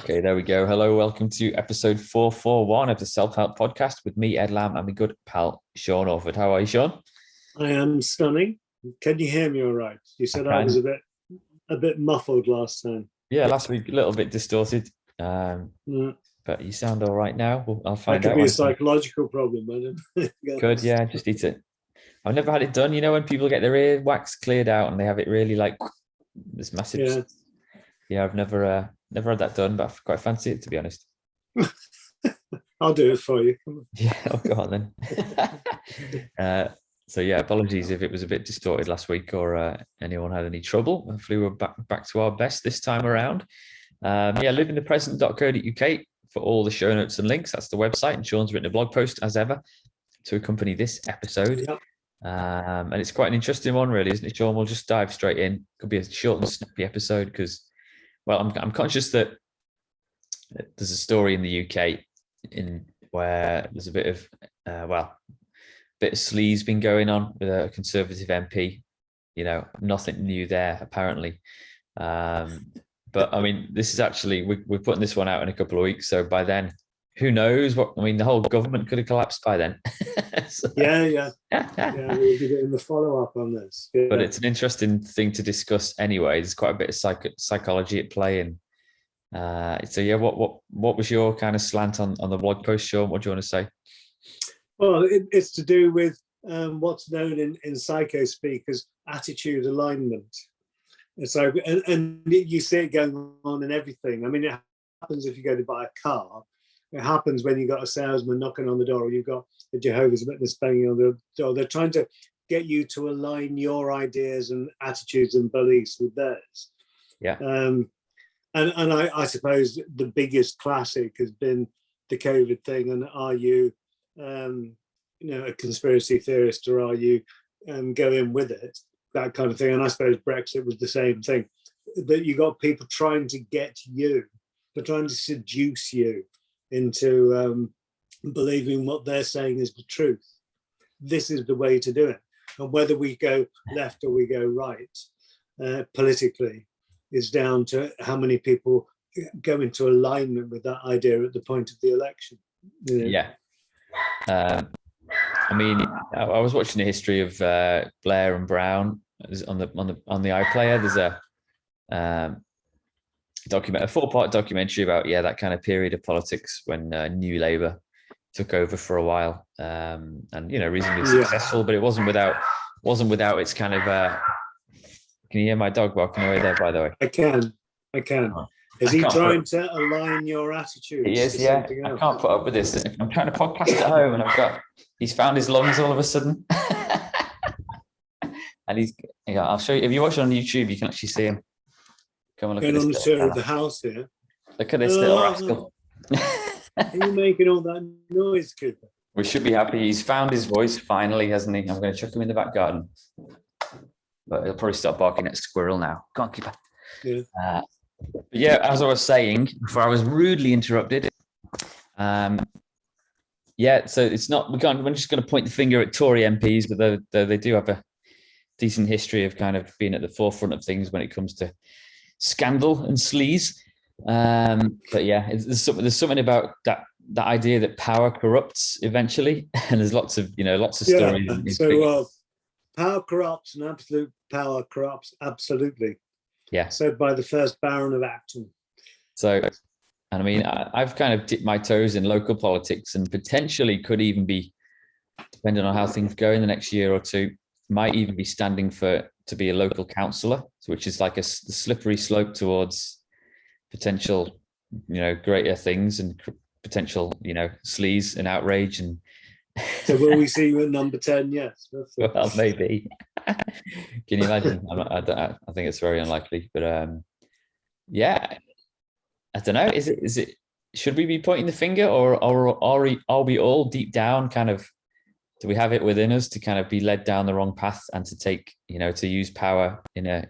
Okay, there we go. Hello, welcome to episode 441 of the Self-Help Podcast with me, Ed Lamb, and my good pal, Sean Orford. How are you, Sean? I am stunning. Can you hear me all right? You said I was a bit muffled last time. Yeah, last week a little bit distorted, but you sound all right now. I'll find out. That could be a psychological problem, man. Good, yeah, just eat it. I've never had it done. You know, when people get their ear wax cleared out and they have it really like this massive. Yeah, I've never had that done, but I quite fancy it, to be honest. I'll do it for you. Yeah, oh, go on then. So yeah, apologies if it was a bit distorted last week or anyone had any trouble. Hopefully we're back to our best this time around. Livingthepresent.co.uk for all the show notes and links. That's the website, and Sean's written a blog post as ever to accompany this episode. Yep. And it's quite an interesting one, really, isn't it, Sean? We'll just dive straight in. Could be a short and snappy episode because, well, I'm conscious that there's a story in the UK where there's a bit of sleaze been going on with a Conservative MP. You know, nothing new there apparently. But I mean, this is actually we're putting this one out in a couple of weeks, so by then, who knows what? I mean, the whole government could have collapsed by then. So, yeah. We'll be doing the follow-up on this. Yeah. But it's an interesting thing to discuss anyway. There's quite a bit of psychology at play, and so yeah. What was your kind of slant on the blog post, Sean? What do you want to say? Well, it's to do with what's known in psychospeak as attitude alignment. So, and you see it going on in everything. I mean, it happens if you go to buy a car. It happens when you've got a salesman knocking on the door, or you've got a Jehovah's Witness banging on the door. They're trying to get you to align your ideas and attitudes and beliefs with theirs. Yeah. And I suppose the biggest classic has been the COVID thing. And are you, a conspiracy theorist, or are you go in with it? That kind of thing. And I suppose Brexit was the same thing. That you got people trying to get you, they're trying to seduce you into believing what they're saying is the truth. This is the way to do it. And whether we go left or we go right politically is down to how many people go into alignment with that idea at the point of the election. You know? Yeah. I mean, I was watching the history of Blair and Brown on the iPlayer. There's a a 4-part documentary about that kind of period of politics when New Labour took over for a while, and reasonably successful, but it wasn't without its kind of. Can you hear my dog barking away there? By the way, I can. Is he trying to align your attitude? He is. Yeah, I can't put up with this. I'm trying to podcast at home, and he's found his lungs all of a sudden, and I'll show you. If you watch it on YouTube, you can actually see him. Come and look going at on this the tour of the house here. Look at this little rascal. Are you making all that noise, Cooper? We should be happy. He's found his voice finally, hasn't he? I'm going to chuck him in the back garden. But he'll probably start barking at a squirrel now. Go on, Keeper. Yeah. As I was saying before I was rudely interrupted. So it's not, we're just going to point the finger at Tory MPs, but they do have a decent history of kind of being at the forefront of things when it comes to scandal and sleaze. But yeah, there's something about that idea that power corrupts eventually, and there's lots of stories. So power corrupts, and absolute power corrupts absolutely. Yeah. Said by the first Baron of Acton. So, and I mean, I've kind of dipped my toes in local politics, and potentially could even be, depending on how things go in the next year or two, might even be standing to be a local councillor, which is like the slippery slope towards potential, greater things and potential, sleaze and outrage. And so will we see you at number 10? Yes. Well, maybe. Can you imagine? I think it's very unlikely, but I don't know. Is it? Should we be pointing the finger, or are we all deep down kind of? Do we have it within us to kind of be led down the wrong path and to take, to use power in a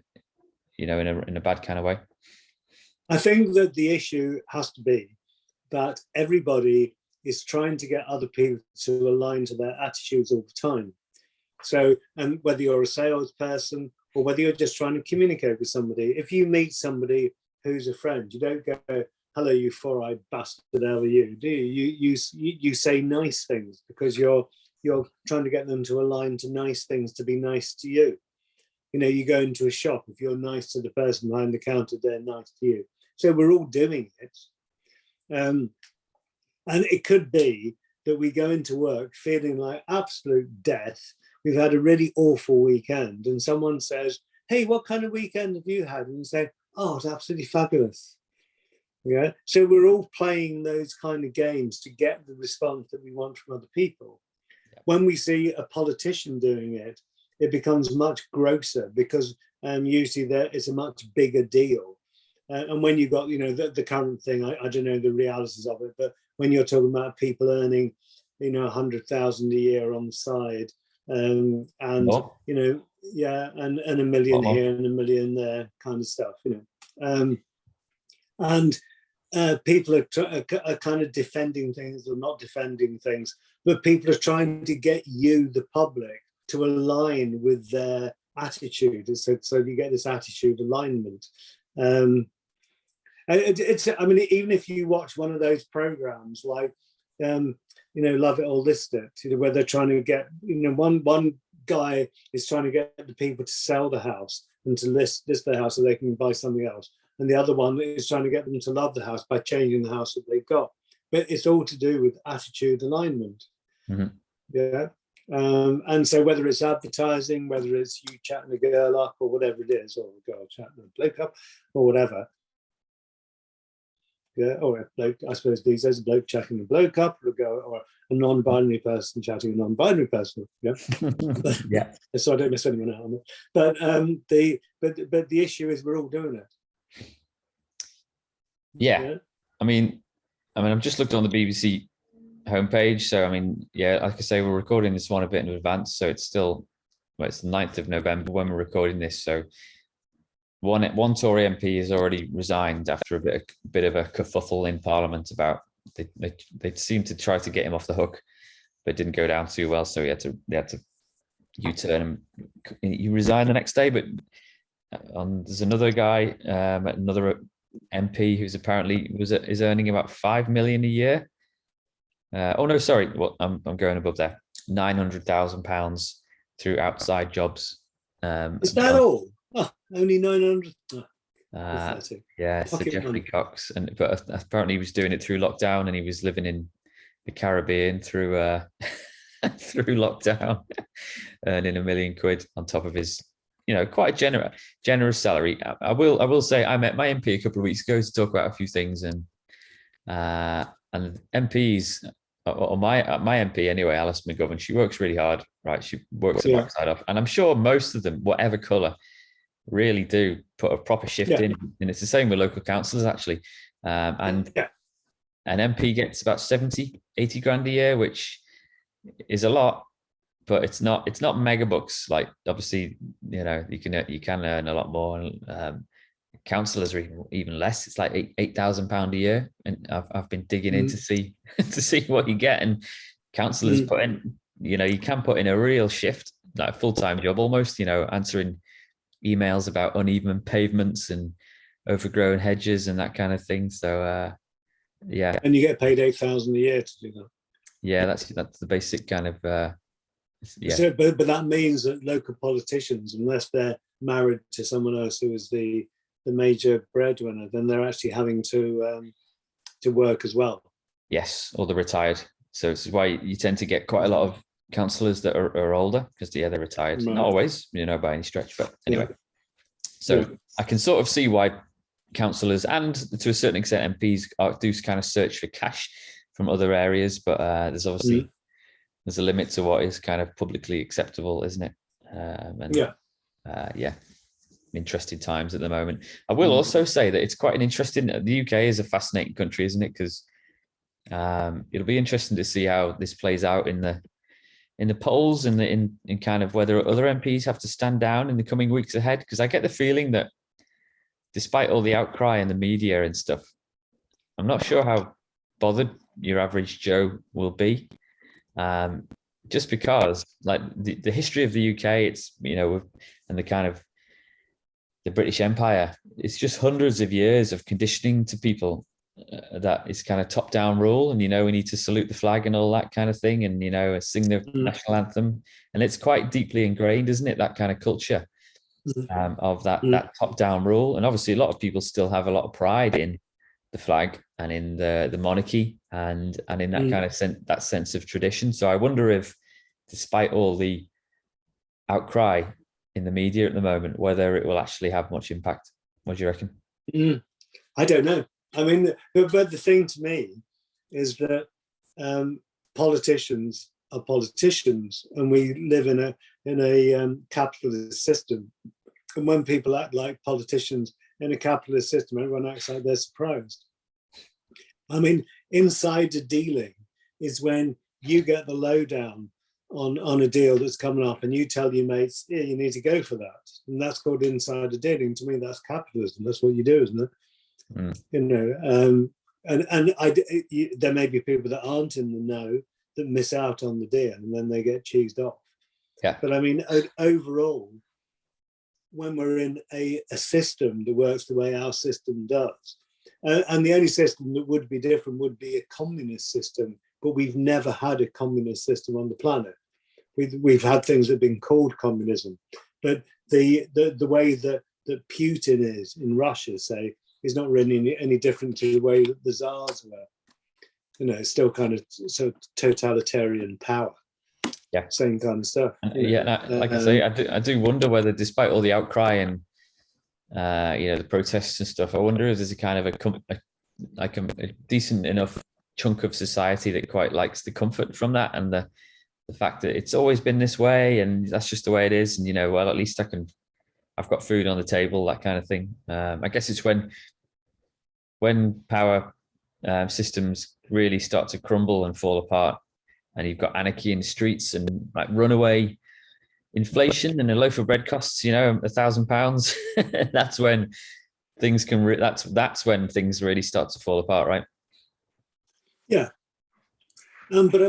bad kind of way? I think that the issue has to be that everybody is trying to get other people to align to their attitudes all the time. So, and whether you're a salesperson or whether you're just trying to communicate with somebody, if you meet somebody who's a friend, you don't go, hello, you four-eyed bastard, how are you? Do you say nice things because you're trying to get them to align to nice things, to be nice to you. You know, you go into a shop, if you're nice to the person behind the counter, they're nice to you. So we're all doing it. And it could be that we go into work feeling like absolute death. We've had a really awful weekend, and someone says, hey, what kind of weekend have you had? And you say, oh, it's absolutely fabulous. Yeah. So we're all playing those kind of games to get the response that we want from other people. Yeah. When we see a politician doing it, it becomes much grosser because usually it's a much bigger deal. And when you've got, you know, the current thing, I don't know the realities of it, but when you're talking about people earning, you know, 100,000 a year on the side, and you know, yeah, and a million here and a million there, kind of stuff, you know, and people are kind of defending things or not defending things, but people are trying to get you, the public, to align with their attitude. So you get this attitude alignment. It's, I mean, even if you watch one of those programs like, you know, Love It or List It, you know, where they're trying to get, you know, one guy is trying to get the people to sell the house and to list their house so they can buy something else. And the other one is trying to get them to love the house by changing the house that they've got. But it's all to do with attitude alignment. Mm-hmm. Yeah. And so whether it's advertising, whether it's you chatting a girl up or whatever it is, or a girl chatting a bloke up or whatever. Yeah, or a bloke, I suppose these days, a bloke chatting a bloke up, or a non-binary person chatting a non-binary person. Yeah. Yeah. So I don't miss anyone out on it. But the issue is we're all doing it. Yeah. I mean, I'm just looked on the BBC homepage. So, I mean, yeah, like I say, we're recording this one a bit in advance. So it's still, well, it's the 9th of November when we're recording this. So one Tory MP has already resigned after a bit of a kerfuffle in Parliament about they seemed to try to get him off the hook, but it didn't go down too well. So they had to U-turn him. He resigned the next day. But there's another guy, another MP who's apparently is earning about 5 million a year. Oh no, sorry. Well, I'm going above there. £900,000 through outside jobs. Is that all? Oh, only 900. Yeah, Sir Geoffrey Cox, but apparently he was doing it through lockdown, and he was living in the Caribbean through through lockdown, earning £1 million on top of his, you know, quite a generous salary. I will say I met my MP a couple of weeks ago to talk about a few things, and MPs. Or my MP anyway, Alice McGovern, she works really hard, right? She works her backside off, and I'm sure most of them, whatever colour, really do put a proper shift in, and it's the same with local councillors actually. And an MP gets about 70-80 grand a year, which is a lot, but it's not mega bucks. Like, obviously, you know, you can earn a lot more. Councillors are even less. It's like £8,000 a year, and I've been digging in to see what you get. And councillors put in, you know, you can put in a real shift, like a full-time job almost. You know, answering emails about uneven pavements and overgrown hedges and that kind of thing. So yeah, and you get paid 8,000 a year to do that. Yeah, that's the basic kind of yeah. So, but that means that local politicians, unless they're married to someone else who is the major breadwinner, then they're actually having to work as well. Yes, or they're retired. So this is why you tend to get quite a lot of councillors that are older, because they're retired. Right. Not always, you know, by any stretch, but anyway. Yeah. So I can sort of see why councillors and to a certain extent MPs do kind of search for cash from other areas, but there's obviously there's a limit to what is kind of publicly acceptable, isn't it? Yeah. Interesting times at the moment. I will also say that it's quite an interesting. The UK is a fascinating country, isn't it? Because it'll be interesting to see how this plays out in the polls and in kind of whether other MPs have to stand down in the coming weeks ahead. Because I get the feeling that despite all the outcry in the media and stuff, I'm not sure how bothered your average Joe will be. Just because, like, the history of the UK, it's, you know, and the kind of the British Empire, it's just hundreds of years of conditioning to people that is kind of top down rule, and we need to salute the flag and all that kind of thing, and sing the national anthem, and it's quite deeply ingrained, isn't it, that kind of culture of that top down rule. And obviously a lot of people still have a lot of pride in the flag and in the monarchy and in that kind of that sense of tradition. So I wonder if, despite all the outcry in the media at the moment, whether it will actually have much impact. What do you reckon? I don't know. I mean, but the thing to me is that politicians are politicians, and we live in a capitalist system. And when people act like politicians in a capitalist system, everyone acts like they're surprised. I mean, insider dealing is when you get the lowdown on a deal that's coming up, and you tell your mates, yeah, you need to go for that, and that's called insider dealing. To me, that's capitalism. That's what you do, isn't it? There may be people that aren't in the know that miss out on the deal, and then they get cheesed off. Yeah. But I mean, overall, when we're in a system that works the way our system does, and the only system that would be different would be a communist system, but we've never had a communist system on the planet. We've had things that have been called communism, but the way that Putin is in Russia, say, is not really any different to the way that the Tsars were. It's still kind of so totalitarian power. Yeah, same kind of stuff. Like I say, I do wonder whether, despite all the outcry and the protests and stuff, I wonder if there's a kind of a decent enough chunk of society that quite likes the comfort from that, and the fact that it's always been this way, and that's just the way it is, and well, at least I've got food on the table, that kind of thing. I guess it's when power systems really start to crumble and fall apart, and you've got anarchy in the streets and like runaway inflation, and a loaf of bread costs £1,000. That's when things can that's when things really start to fall apart, right? Yeah. But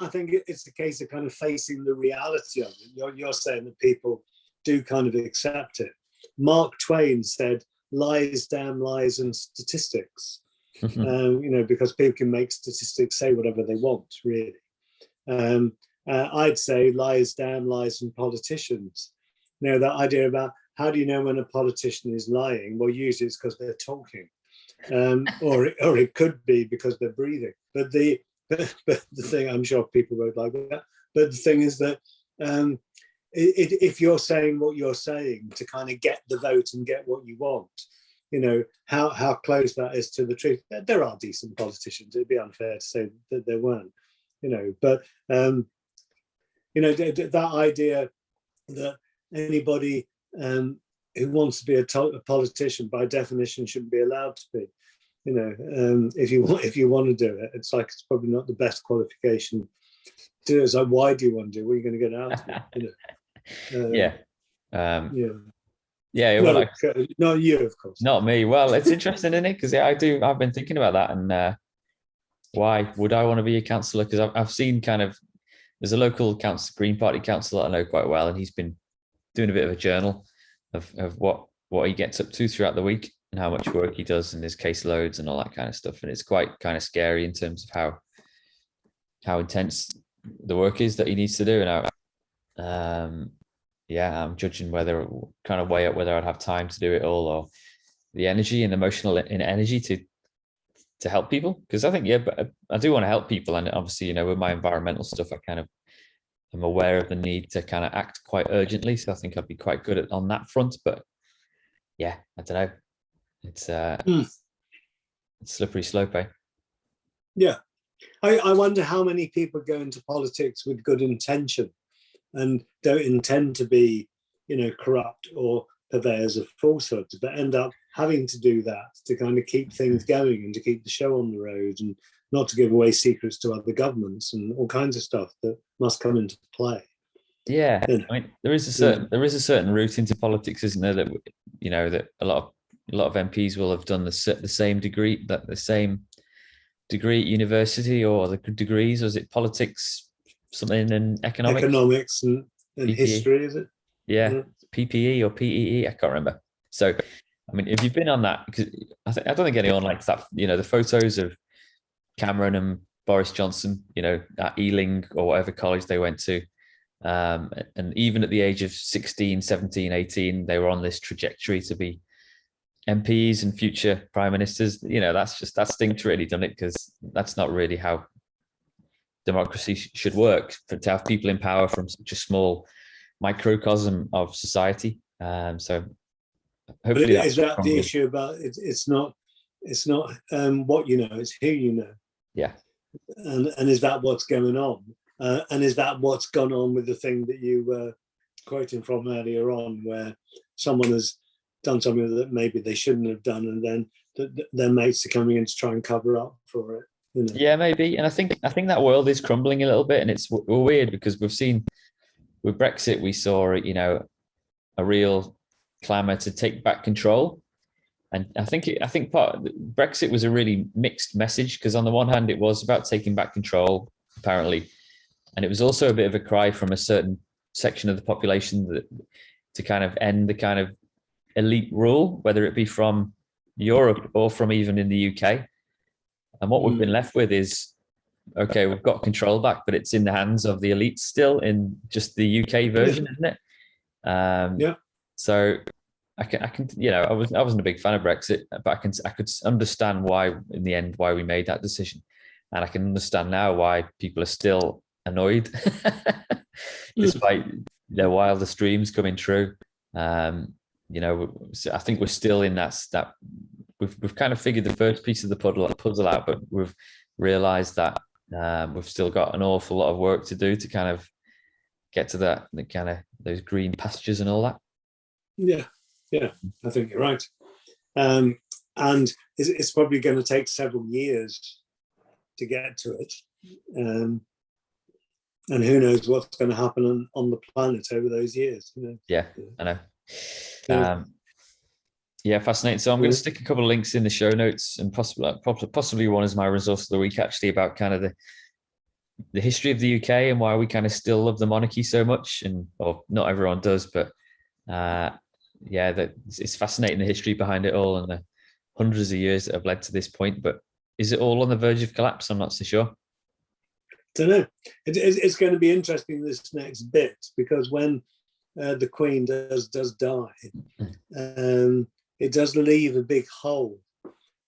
I think it's the case of kind of facing the reality of it. You're saying that people do kind of accept it. Mark Twain said, "Lies, damn lies, and statistics." Because people can make statistics say whatever they want, really. I'd say lies, damn lies, and politicians. That idea about how do you know when a politician is lying? Well, usually it's because they're talking, or it could be because they're breathing. But the thing, I'm sure people won't like that. But the thing is that if you're saying what you're saying to kind of get the vote and get what you want, how close that is to the truth. There are decent politicians. It'd be unfair to say that there weren't. But that idea that anybody who wants to be a politician by definition shouldn't be allowed to be. If you want to do it, it's like it's probably not the best qualification to do it. It's like, why do you want to do it? What are you going to get out of it? Yeah. Well, not you, of course. Not me. Well, it's interesting, isn't it? Because I've been thinking about that, and why would I want to be a councillor? Because I've seen there's a local Green Party councillor I know quite well, and he's been doing a bit of a journal of what he gets up to throughout the week and how much work he does and his caseloads and all that kind of stuff. And it's quite kind of scary in terms of how intense the work is that he needs to do. And I'm judging whether kind of weigh up whether I'd have time to do it all, or the energy and emotional energy to help people. Because I think, but I do want to help people. And obviously, with my environmental stuff, I'm aware of the need to kind of act quite urgently. So I think I'd be quite good on that front. But yeah, I don't know. It's it's slippery slope, eh? Yeah. I wonder how many people go into politics with good intention and don't intend to be, corrupt or purveyors of falsehoods, but end up having to do that to kind of keep things going and to keep the show on the road and not to give away secrets to other governments and all kinds of stuff that must come into play. Yeah, I mean, there is a certain route into politics, isn't there? That that a lot of MPs will have done the same degree, the same degree at university, or the degrees. Or is it politics, something in economics? Economics and history, is it? Yeah, PPE or PEE, I can't remember. So I mean, if you've been on that, because I don't think anyone likes that. The photos of Cameron and Boris Johnson, at Ealing or whatever college they went to. And even at the age of 16, 17, 18, they were on this trajectory to be MPs and future prime ministers. That stinks really, doesn't it? Because that's not really how democracy should work, to have people in power from such a small microcosm of society. So hopefully is that the issue about it? It's not what you know, it's who you know. Yeah. And is that what's going on? And is that what's gone on with the thing that you were quoting from earlier on, where someone has done something that maybe they shouldn't have done, and then their mates are coming in to try and cover up for it? Yeah, maybe. And I think that world is crumbling a little bit, and it's weird because we've seen with Brexit, we saw a real clamour to take back control. And I think Brexit was a really mixed message, because on the one hand, it was about taking back control, apparently. And it was also a bit of a cry from a certain section of the population to kind of end the kind of elite rule, whether it be from Europe or from even in the UK. And what we've been left with is, okay, we've got control back, but it's in the hands of the elites still, in just the UK version, isn't it? Yeah. So I can, I wasn't a big fan of Brexit, but I could understand why, in the end, why we made that decision. And I can understand now why people are still annoyed, despite their wildest dreams coming true. I think we're still in that we've kind of figured the first piece of the puzzle out, but we've realized that we've still got an awful lot of work to do to kind of get to the kind of those green pastures and all that. Yeah, I think you're right. And it's probably going to take several years to get to it. And who knows what's going to happen on the planet over those years. Yeah, I know. Yeah, fascinating. So I'm going to stick a couple of links in the show notes, and possibly one as my resource of the week, actually, about kind of the history of the UK and why we kind of still love the monarchy so much. Or not everyone does, but it's fascinating, the history behind it all and the hundreds of years that have led to this point. But is it all on the verge of collapse? I'm not so sure. Don't know. It's going to be interesting, this next bit, because when the Queen does die, it does leave a big hole,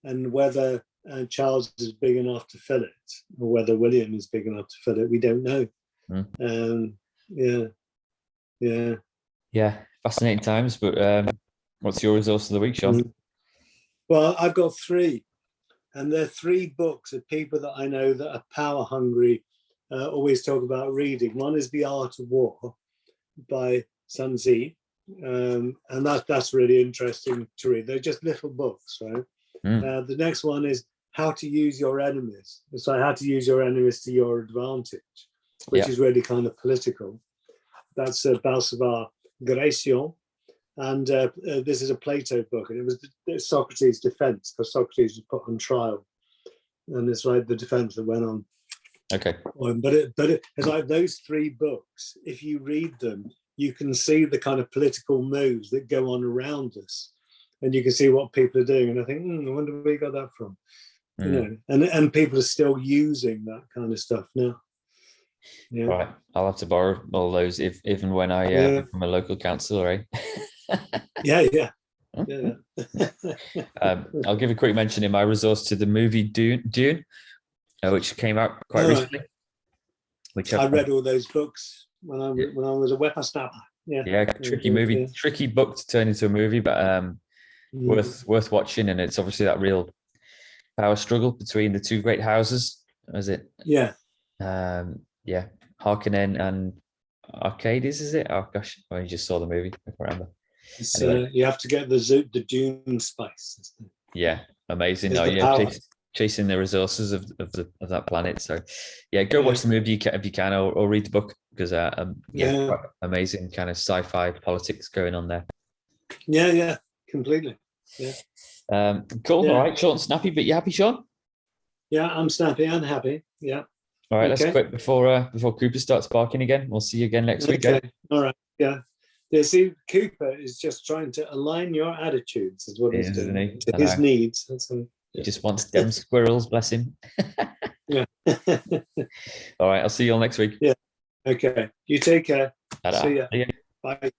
and whether Charles is big enough to fill it, or whether William is big enough to fill it, we don't know. Yeah, fascinating times. But what's your resource of the week, Sean? Well, I've got three, and they're three books of people that I know that are power hungry, always talk about reading. One is The Art of War by Sun Tzu, and that's really interesting to read. They're just little books, right? The next one is How to Use Your Enemies. It's like how to use your enemies to your advantage, which is really kind of political. That's Balthazar Gracian. And this is a Plato book, and it was Socrates' defense, because Socrates was put on trial, and it's like the defense that went on. Okay. But it's like those three books, if you read them, you can see the kind of political moves that go on around us, and you can see what people are doing. And I think, I wonder where you got that from. And people are still using that kind of stuff now. Yeah. Right, I'll have to borrow all those if and when I become a local councillor, eh? Yeah. I'll give a quick mention in my resource to the movie Dune, which came out quite recently. Which I read all those books when I was a whippersnapper. Tricky movie, tricky book to turn into a movie, but worth watching. And it's obviously that real power struggle between the two great houses. Is it? Harkonnen and Arcades, is it? Oh gosh, I just saw the movie. I can't remember. Anyway. You have to get the Dune spice. Yeah, amazing. Chasing the resources of that planet. So go watch the movie if you can, or read the book, because quite amazing kind of sci-fi politics going on there. Yeah, completely. Yeah. Cool. All right, Sean, snappy, but you happy, Sean? Yeah, I'm snappy and happy. Yeah. All right, let's quit before Cooper starts barking again. We'll see you again next week. All right. Yeah. Yeah, see, Cooper is just trying to align your attitudes, is what he's Isn't doing, he? to I his know. needs. He just wants them squirrels, bless him. Yeah. All right, I'll see you all next week. Yeah. Okay. You take care. Ta-da. See ya. See ya. Bye.